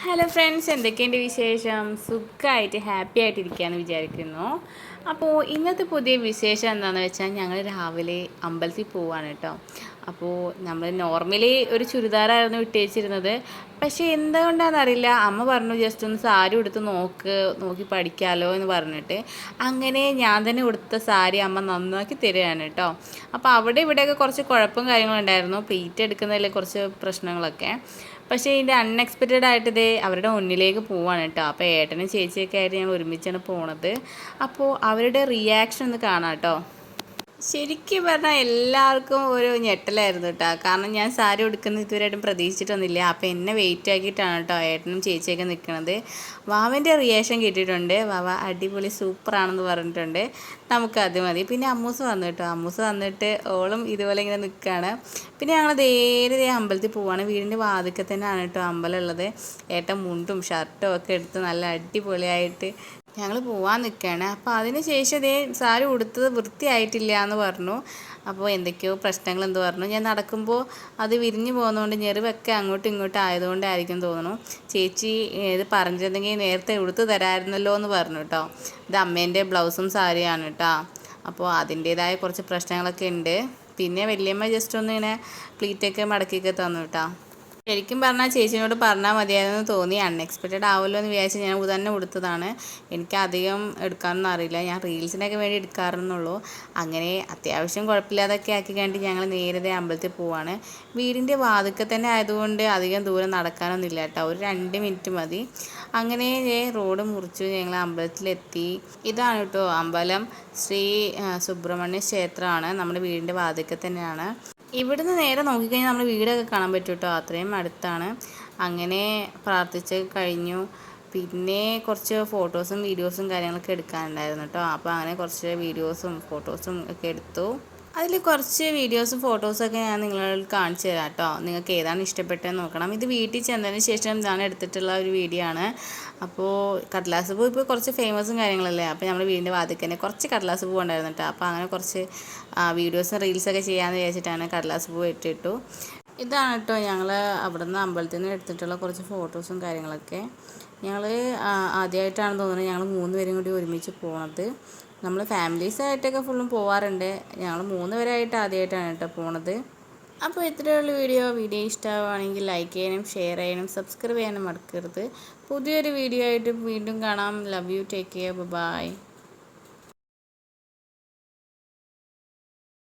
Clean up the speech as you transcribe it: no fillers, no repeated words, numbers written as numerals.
Hello friends, എന്തൊക്കെയുണ്ട് വിശേഷം? സുഖമായിട്ട് ഹാപ്പി ആയിട്ടിരിക്കുകയെന്ന് വിചാരിക്കുന്നു. അപ്പോൾ ഇന്നത്തെ പുതിയ വിശേഷം എന്താണെന്ന് വെച്ചാൽ ഞങ്ങൾ രാവിലെ അമ്പലത്തിൽ പോവാണ് കേട്ടോ. അപ്പോൾ നമ്മൾ നോർമലി ഒരു ചുരിദാറായിരുന്നു ഇട്ടേച്ചിരുന്നത്. പക്ഷേ എന്തുകൊണ്ടാണെന്നറിയില്ല, അമ്മ പറഞ്ഞു ജസ്റ്റ് ഒന്ന് സാരി ഉടുത്ത് നോക്കി പഠിക്കാമല്ലോ എന്ന് പറഞ്ഞിട്ട് അങ്ങനെ ഞാൻ തന്നെ ഉടുത്ത സാരി അമ്മ നന്നാക്കി തരികയാണ് കേട്ടോ. അപ്പോൾ അവിടെ ഇവിടെയൊക്കെ കുറച്ച് കുഴപ്പം കാര്യങ്ങളുണ്ടായിരുന്നു, പ്ലീറ്റ് എടുക്കുന്നതിൽ കുറച്ച് പ്രശ്നങ്ങളൊക്കെ. പക്ഷേ ഇതിൻ്റെ അൺഎക്സ്പെക്റ്റഡ് ആയിട്ട് ഇതേ അവരുടെ മുന്നിലേക്ക് പോവാണ് കേട്ടോ. അപ്പോൾ ഏട്ടനും ചേച്ചിയൊക്കെ ആയിട്ട് ഞങ്ങൾ ഒരുമിച്ചാണ് പോണത്. അപ്പോൾ അവരുടെ റിയാക്ഷൻ ഒന്ന് കാണാം കേട്ടോ. ശരിക്കും പറഞ്ഞാൽ എല്ലാവർക്കും ഒരു ഞെട്ടലായിരുന്നു കേട്ടോ. കാരണം ഞാൻ സാരി ഉടുക്കുന്നത് ഇതുവരെയായിട്ടും പ്രതീക്ഷിച്ചിട്ടൊന്നുമില്ല. അപ്പോൾ എന്നെ വെയിറ്റ് ആക്കിയിട്ടാണ് കേട്ടോ ഏട്ടനും ചേച്ചിയൊക്കെ നിൽക്കുന്നത്. വാവൻ്റെ റിയാക്ഷൻ കിട്ടിയിട്ടുണ്ട്. വാവ അടിപൊളി സൂപ്പറാണെന്ന് പറഞ്ഞിട്ടുണ്ട്. നമുക്കത് മതി. പിന്നെ അമ്മൂസ് വന്നു കേട്ടോ. അമ്മൂസ് വന്നിട്ട് ഓളും ഇതുപോലെ ഇങ്ങനെ നിൽക്കുകയാണ്. പിന്നെ ഞങ്ങൾ നേരെ അമ്പലത്തിൽ പോവുകയാണ്. വീടിൻ്റെ വാതിൽക്കൽ തന്നെയാണ് കേട്ടോ അമ്പലം ഉള്ളത്. ഏട്ടൻ മുണ്ടും ഷർട്ടും ഒക്കെ എടുത്ത് നല്ല അടിപൊളിയായിട്ട് ഞങ്ങൾ പോവാൻ നിൽക്കുകയാണ്. അപ്പോൾ അതിന് ശേഷം ഇതേ സാരി ഉടുത്തത് വൃത്തിയായിട്ടില്ല എന്ന് പറഞ്ഞു. അപ്പോൾ എന്തൊക്കെയോ പ്രശ്നങ്ങൾ എന്ത് പറഞ്ഞു. ഞാൻ നടക്കുമ്പോൾ അത് വിരിഞ്ഞു പോകുന്നതുകൊണ്ട് ഞെറിവൊക്കെ അങ്ങോട്ടും ഇങ്ങോട്ടും ആയതുകൊണ്ടായിരിക്കും തോന്നുന്നു. ചേച്ചി ഇത് പറഞ്ഞിരുന്നെങ്കിൽ നേരത്തെ ഉടുത്ത് തരാമായിരുന്നല്ലോ എന്ന് പറഞ്ഞു കേട്ടോ. ഇത് അമ്മേൻ്റെ ബ്ലൗസും സാരിയാണ് കേട്ടോ. അപ്പോൾ അതിൻ്റേതായ കുറച്ച് പ്രശ്നങ്ങളൊക്കെ ഉണ്ട്. പിന്നെ വല്യമ്മ ജസ്റ്റ് ഒന്ന് ഇങ്ങനെ പ്ലീറ്റൊക്കെ മടക്കിയൊക്കെ തന്നു കേട്ടോ. ശരിക്കും പറഞ്ഞാൽ ചേച്ചിനോട് പറഞ്ഞാൽ മതിയായിരുന്നു തോന്നി. അൺഎക്സ്പെക്റ്റഡ് ആവുമല്ലോ എന്ന് വിചാരിച്ച് ഞാൻ തന്നെ കൊടുത്തതാണ്. എനിക്ക് അധികം എടുക്കാനൊന്നും അറിയില്ല. ഞാൻ റീൽസിനൊക്കെ വേണ്ടി എടുക്കാറെന്നുള്ളൂ. അങ്ങനെ അത്യാവശ്യം കുഴപ്പമില്ലാതൊക്കെ ആക്കി കണ്ട് ഞങ്ങൾ നേരത്തെ അമ്പലത്തിൽ പോവാണ്. വീടിൻ്റെ വാതിൽക്കൽ തന്നെ ആയതുകൊണ്ട് അധികം ദൂരം നടക്കാനൊന്നും ഇല്ല കേട്ടോ. ഒരു 2 മിനിറ്റ് മതി. അങ്ങനെ റോഡ് മുറിച്ചു ഞങ്ങൾ അമ്പലത്തിലെത്തി. ഇതാണ് കേട്ടോ അമ്പലം. ശ്രീ സുബ്രഹ്മണ്യ ക്ഷേത്രമാണ്. നമ്മുടെ വീടിൻ്റെ വാതിൽക്കൽ തന്നെയാണ്. ഇവിടുന്ന് നേരെ നോക്കിക്കഴിഞ്ഞാൽ നമ്മൾ വീടൊക്കെ കാണാൻ പറ്റും കേട്ടോ. അത്രയും അടുത്താണ്. അങ്ങനെ പ്രാർത്ഥിച്ച് കഴിഞ്ഞു. പിന്നെ കുറച്ച് ഫോട്ടോസും വീഡിയോസും കാര്യങ്ങളൊക്കെ എടുക്കാനുണ്ടായിരുന്നു കേട്ടോ. അപ്പോൾ അങ്ങനെ കുറച്ച് വീഡിയോസും ഫോട്ടോസും ഒക്കെ എടുത്തു. അതിൽ കുറച്ച് വീഡിയോസും ഫോട്ടോസൊക്കെ ഞാൻ നിങ്ങളോട് കാണിച്ചു തരാം കേട്ടോ. നിങ്ങൾക്ക് ഏതാണ് ഇഷ്ടപ്പെട്ടതെന്ന് നോക്കണം. ഇത് വീട്ടിൽ ചെന്നതിന് ശേഷം ഞാൻ എടുത്തിട്ടുള്ള ഒരു വീഡിയോ ആണ്. അപ്പോൾ കടലാസ് പൂ ഇപ്പോൾ കുറച്ച് ഫേമസും കാര്യങ്ങളല്ലേ. അപ്പോൾ നമ്മൾ വീടിൻ്റെ വാതിൽക്ക് തന്നെ കുറച്ച് കടലാസ് പൂ ഉണ്ടായിരുന്നു കേട്ടോ. അപ്പോൾ അങ്ങനെ കുറച്ച് വീഡിയോസും റീൽസൊക്കെ ചെയ്യാമെന്ന് വിചാരിച്ചിട്ടാണ് കടലാസ് പൂ ഇട്ടിട്ടു. ഇതാണ് കേട്ടോ ഞങ്ങൾ അവിടെ നിന്ന് അമ്പലത്തിൽ നിന്ന് എടുത്തിട്ടുള്ള കുറച്ച് ഫോട്ടോസും കാര്യങ്ങളൊക്കെ. ഞങ്ങൾ ആദ്യമായിട്ടാണ് തോന്നുന്നത് ഞങ്ങൾ 3 പേരും കൂടി ഒരുമിച്ച് പോണത്. നമ്മൾ ഫാമിലീസായിട്ടൊക്കെ ഫുള്ളും പോവാറുണ്ട്. ഞങ്ങൾ 3 പേരായിട്ട് ആദ്യമായിട്ടാണ് കേട്ടോ പോണത്. അപ്പോൾ ഇത്രയുള്ള വീഡിയോ ഇഷ്ടമാവുകയാണെങ്കിൽ ലൈക്ക് ചെയ്യാനും ഷെയർ ചെയ്യാനും സബ്സ്ക്രൈബ് ചെയ്യാനും മറക്കരുത്. പുതിയൊരു വീഡിയോ ആയിട്ട് വീണ്ടും കാണാം. Love you, take care, by.